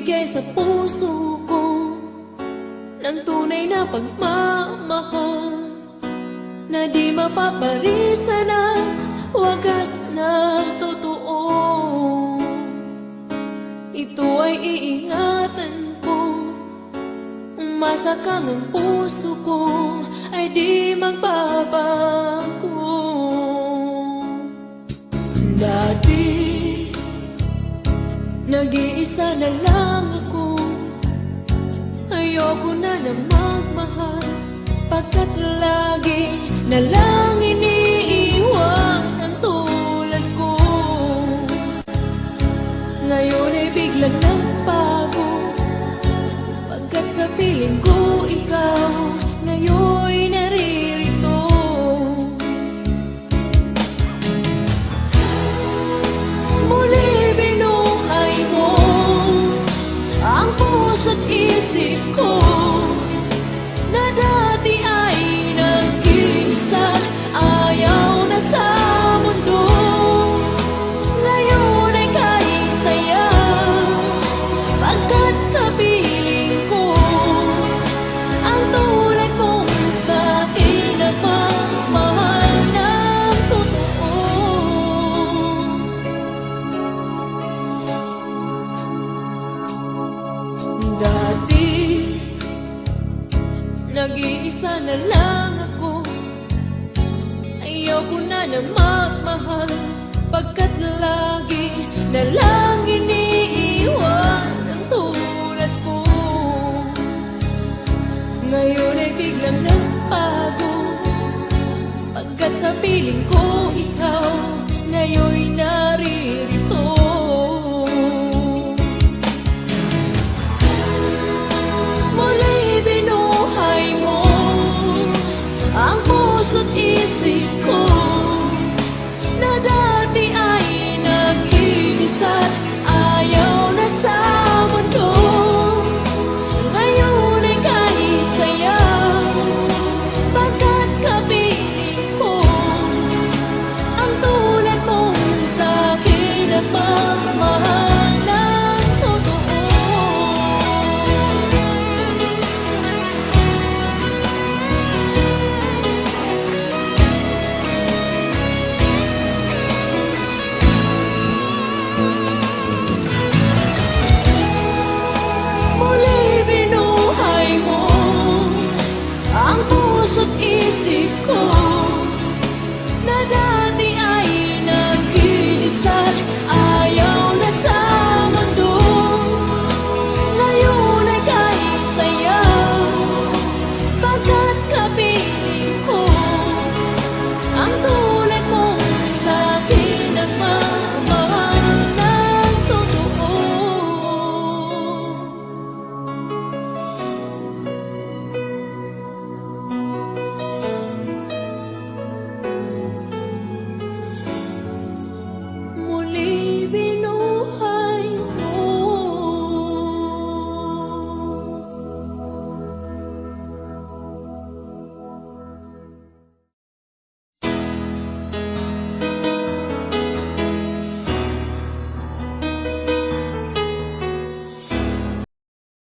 nagbigay sa puso ko ng tunay na pagmamahal na di mapapalisan at wagas na totoo. Ito ay iingatan ko, umasa kang ang puso ko ay di magbabago. Dati nag-iisa na lang ako, ayoko na na magmahal, pagkat lagi na lang iniiwan ang tulad ko. Ngayon ay biglang nagbago, pagkat sa piling ko ikaw ngayon naririto. Muli binuhay mo ang puso't isip ko na dati ay nag-iisa, ayaw na sa mundo. Ngayon ay kaisaya, pagkat kapiling ko ang tulad mong sa'kin na pagmahal ng totoo. Dati nag-iisa na lang ako, ayaw ko na na magmahal, pagkat lagi na lang iniiwan ang tulad ko. Ngayon ay biglang nagbago, pagkat sa piling ko ikaw ngayon'y naririto. Muli binuhay mo ang puso't isip ko